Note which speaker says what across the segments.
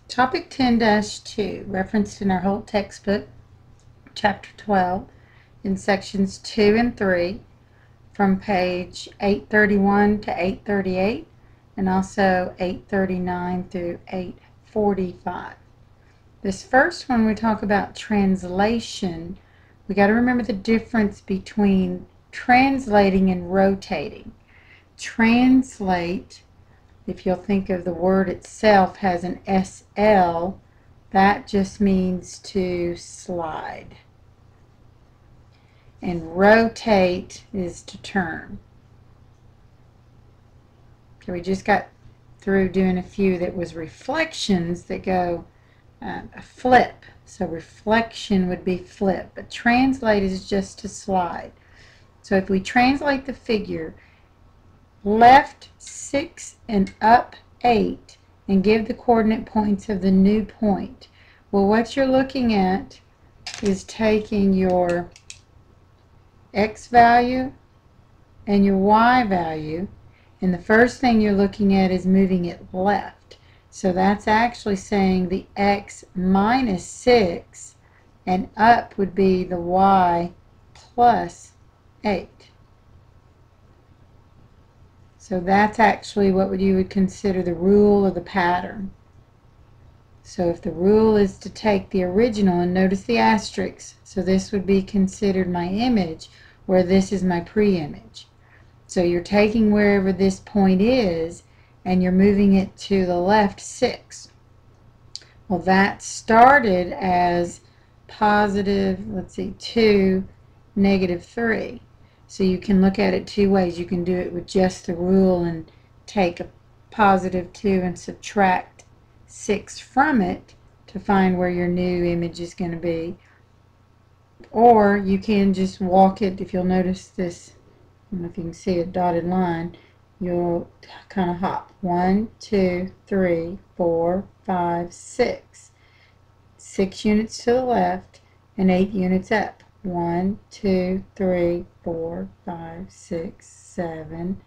Speaker 1: Topic 10-2, referenced in our whole textbook, Chapter 12, in sections 2 and 3, from page 831 to 838, and also 839 through 845. This first one, we talk about translation. We got to remember the difference between translating and rotating. Translate, if you'll think of the word itself, has an SL. That just means to slide. And rotate is to turn. So we just got through doing a few that was reflections that go flip. So reflection would be flip, but translate is just to slide. So if we translate the figure left 6 and up 8 and give the coordinate points of the new point, well, what you're looking at is taking your x value and your y value, and the first thing you're looking at is moving it left. So that's actually saying the x minus 6, and up would be the y plus 8. So that's actually what you would consider the rule of the pattern. So if the rule is to take the original, and notice the asterisk, so this would be considered my image, where this is my pre-image. So you're taking wherever this point is, and you're moving it to the left 6. Well, that started as positive, let's see, 2, negative 3. So you can look at it two ways. You can do it with just the rule and take a positive 2 and subtract 6 from it to find where your new image is going to be. Or you can just walk it. If you'll notice this, I don't know if you can see a dotted line, you'll kind of hop 1, 2, 3, 4, 5, 6. 6 units to the left and 8 units up. 1, 2, 3, 4, 5, 6, 7,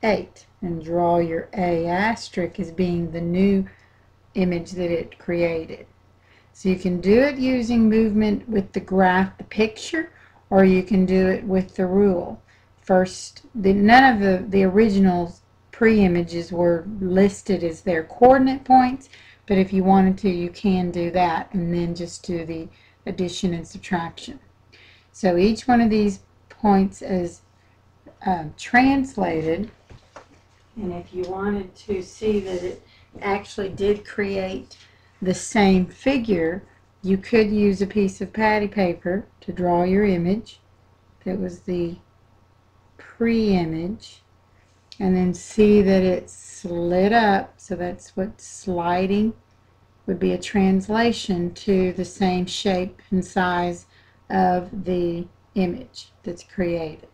Speaker 1: 8. And draw your A asterisk as being the new image that it created. So you can do it using movement with the graph, the picture, or you can do it with the rule. First, none of the original pre-images were listed as their coordinate points, but if you wanted to, you can do that and then just do the addition and subtraction. So each one of these points is translated, and if you wanted to see that it actually did create the same figure, you could use a piece of patty paper to draw your image. That was the pre-image, and then see that it slid up. So that's what sliding would be, a translation to the same shape and size of the image that's created.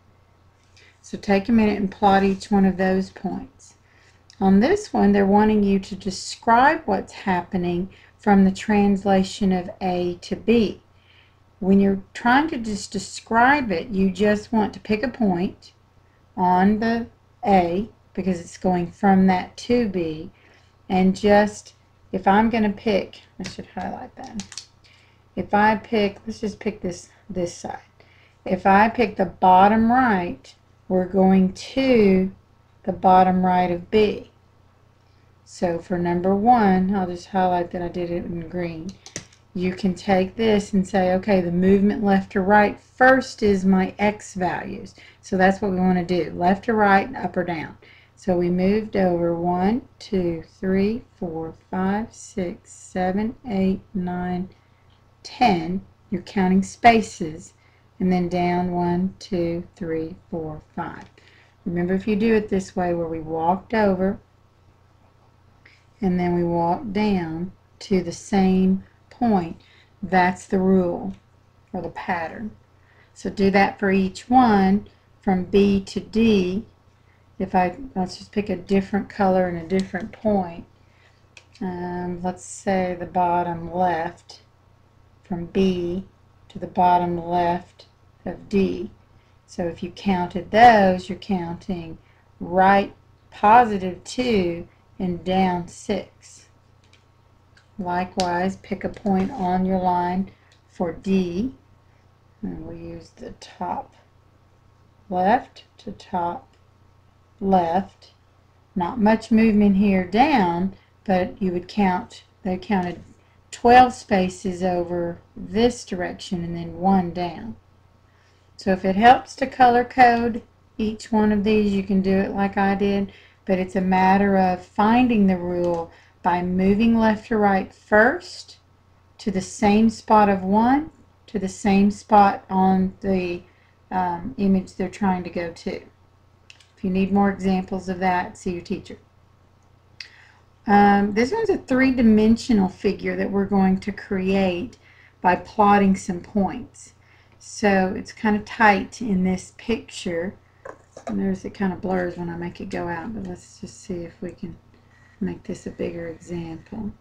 Speaker 1: So take a minute and plot each one of those points. On this one, they're wanting you to describe what's happening from the translation of A to B. When you're trying to just describe it, you just want to pick a point on the A, because it's going from that to B, and just, if I'm going to pick, I should highlight that. If I pick, let's just pick this side. If I pick the bottom right, we're going to the bottom right of B. So for number 1, I'll just highlight that I did it in green. You can take this and say, okay, the movement left to right first is my X values. So that's what we want to do, left to right, up or down. So we moved over 1, 2, 3, 4, 5, 6, 7, 8, 9, 10. You're counting spaces, and then down 1, 2, 3, 4, 5. Remember, if you do it this way, where we walked over and then we walked down to the same point, that's the rule or the pattern. So do that for each one from B to D. Let's just pick a different color and a different point. Let's say the bottom left, from B to the bottom left of D. So if you counted those, you're counting right positive 2 and down 6. Likewise, pick a point on your line for D, and we use the top left to top left. Not much movement here down, but you would count, they counted 12 spaces over this direction and then 1 down. So if it helps to color code each one of these, you can do it like I did, but it's a matter of finding the rule by moving left to right first to the same spot of 1 to the same spot on the image they're trying to go to. If you need more examples of that, see your teacher. This one's a three-dimensional figure that we're going to create by plotting some points. So it's kind of tight in this picture. And there's, it kind of blurs when I make it go out, but let's just see if we can make this a bigger example.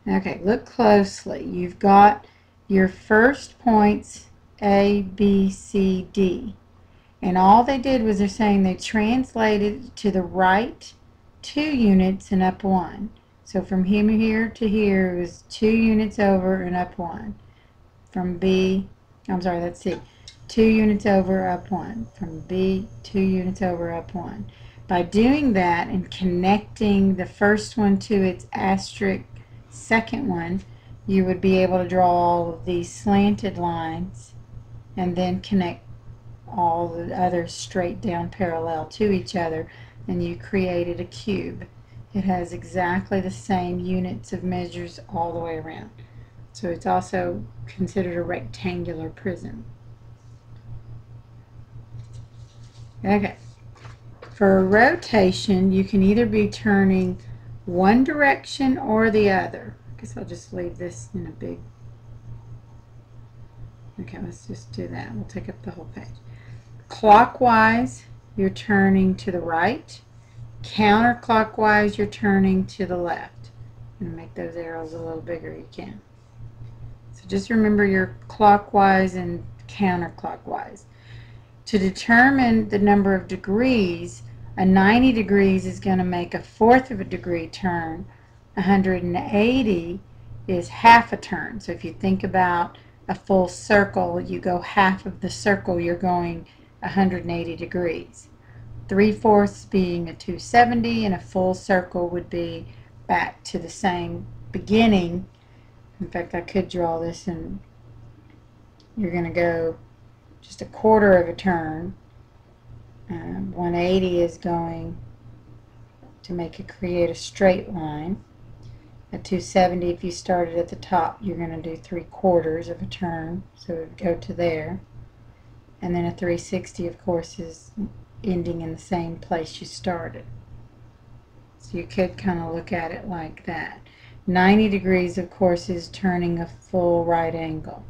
Speaker 1: Okay, look closely. You've got your first points A, B, C, D. And all they did was they're saying they translated to the right 2 units and up 1. So from here to here was 2 units over and up 1. From B, I'm sorry, that's C. 2 units over, up 1. From B, 2 units over, up 1. By doing that and connecting the first one to its asterisk second one, you would be able to draw all of these slanted lines and then connect all the others straight down parallel to each other, and you created a cube. It has exactly the same units of measures all the way around. So it's also considered a rectangular prism. Okay. For a rotation, you can either be turning one direction or the other. I guess I'll just leave this in a big... Okay, let's just do that. We'll take up the whole page. Clockwise, you're turning to the right. Counterclockwise, you're turning to the left. And make those arrows a little bigger, you can. So just remember your clockwise and counterclockwise. To determine the number of degrees, a 90 degrees is going to make a 1/4 of a degree turn. 180 is half a turn. So if you think about a full circle, you go half of the circle, you're going 180 degrees. 3/4 being a 270, and a full circle would be back to the same beginning. In fact, I could draw this, and you're going to go just a 1/4 of a turn. 180 is going to create a straight line. A 270, if you started at the top, you're going to do 3/4 of a turn, so it would go to there. And then a 360, of course, is ending in the same place you started. So you could kind of look at it like that. 90 degrees, of course, is turning a full right angle.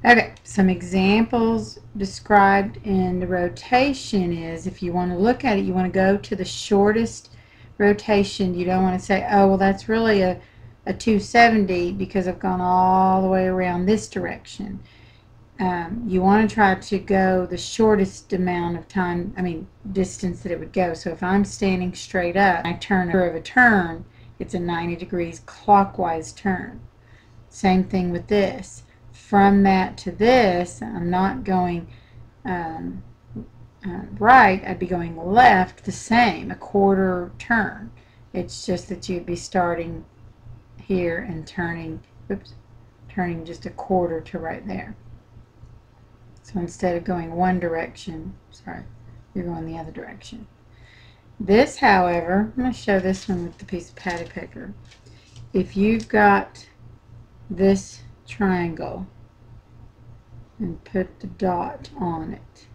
Speaker 1: Okay, some examples described in the rotation is, if you want to look at it, you want to go to the shortest rotation. You don't want to say, oh, well, that's really a 270 because I've gone all the way around this direction. You want to try to go the shortest amount of time, distance that it would go. So if I'm standing straight up, I turn of a turn, it's a 90 degrees clockwise turn. Same thing with this. From that to this, I'm not going right, I'd be going left the same, a 1/4 turn. It's just that you'd be starting here and turning just a 1/4 to right there. So instead of going one direction, you're going the other direction. This, however, I'm going to show this one with the piece of patty paper. If you've got this triangle and put the dot on it,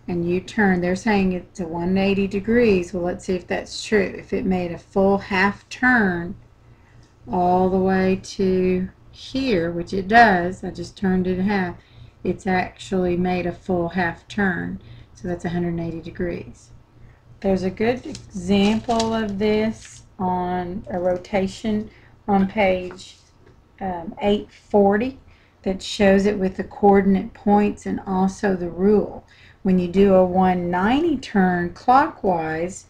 Speaker 1: and you turn, they're saying it's a 180 degrees. Well, let's see if that's true. If it made a full half turn all the way to here, which it does, I just turned it in half, it's actually made a full half turn. So that's 180 degrees. There's a good example of this on a rotation on page 840 that shows it with the coordinate points and also the rule. When you do a 190 turn clockwise,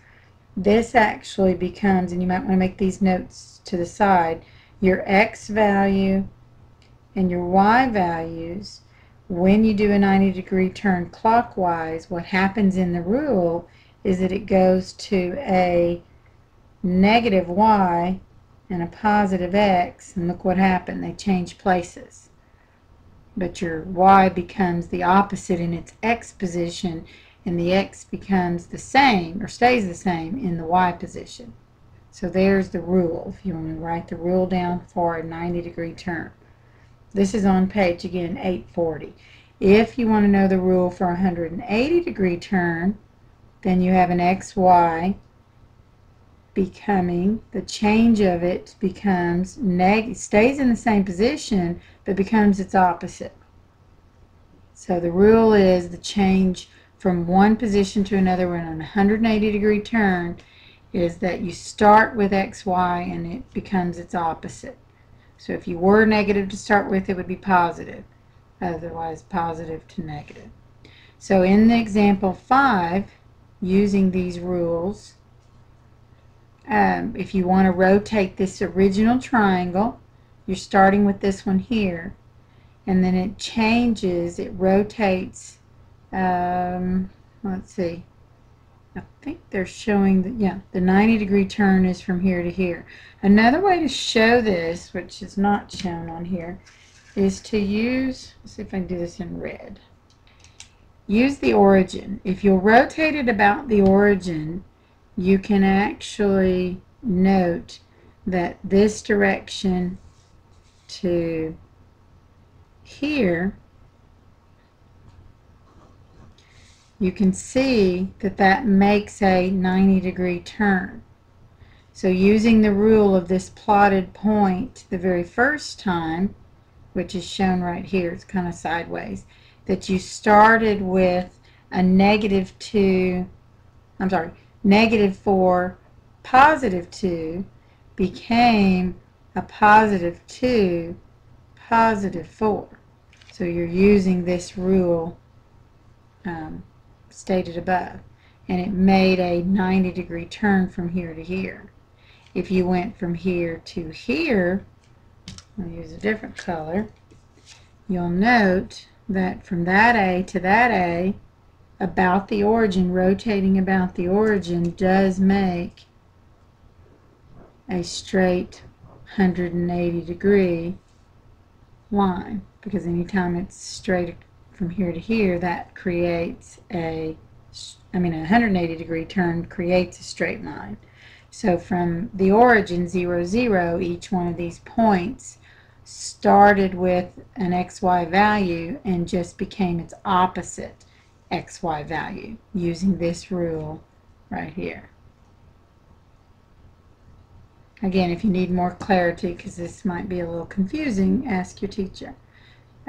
Speaker 1: this actually becomes, and you might want to make these notes to the side, your X value and your Y values. When you do a 90-degree turn clockwise, what happens in the rule is that it goes to a negative Y and a positive X, and look what happened. They change places. But your Y becomes the opposite in its X position, and the X becomes the same, or stays the same, in the Y position. So there's the rule, if you want to write the rule down for a 90-degree turn. This is on page, again, 840. If you want to know the rule for a 180-degree turn, then you have an XY becoming, the change of it becomes, stays in the same position, but becomes its opposite. So the rule is the change from one position to another when on a 180-degree turn is that you start with XY and it becomes its opposite. So if you were negative to start with, it would be positive. Otherwise, positive to negative. So in the example 5, using these rules, if you want to rotate this original triangle, you're starting with this one here, and then it changes, it rotates, let's see, I think they're showing that, yeah, the 90-degree turn is from here to here. Another way to show this, which is not shown on here, is to use, let's see if I can do this in red. Use the origin. If you'll rotate it about the origin, you can actually note that this direction to here, you can see that that makes a 90-degree turn. So using the rule of this plotted point the very first time, which is shown right here, it's kind of sideways, that you started with a -2, I'm sorry, -4, +2 became a +2, +4. So you're using this rule stated above, and it made a 90-degree turn from here to here. If you went from here to here, I'll use a different color, you'll note that from that A to that A, about the origin, rotating about the origin, does make a straight 180-degree line, because anytime it's straight from here to here, that creates a 180-degree turn creates a straight line. So from the origin 0, 0, each one of these points started with an XY value and just became its opposite XY value using this rule right here. Again, if you need more clarity, because this might be a little confusing, ask your teacher.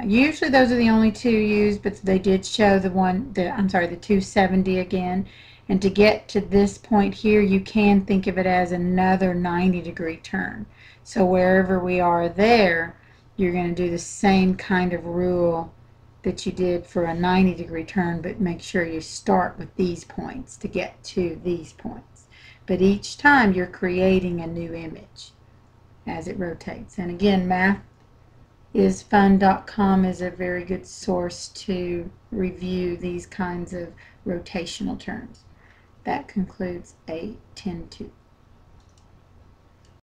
Speaker 1: Usually those are the only two used, but they did show the 270 again. And to get to this point here, you can think of it as another 90-degree turn. So wherever we are there, you're going to do the same kind of rule that you did for a 90-degree turn, but make sure you start with these points to get to these points. But each time you're creating a new image as it rotates. And again, mathisfun.com is a very good source to review these kinds of rotational terms. That concludes 8.10.2.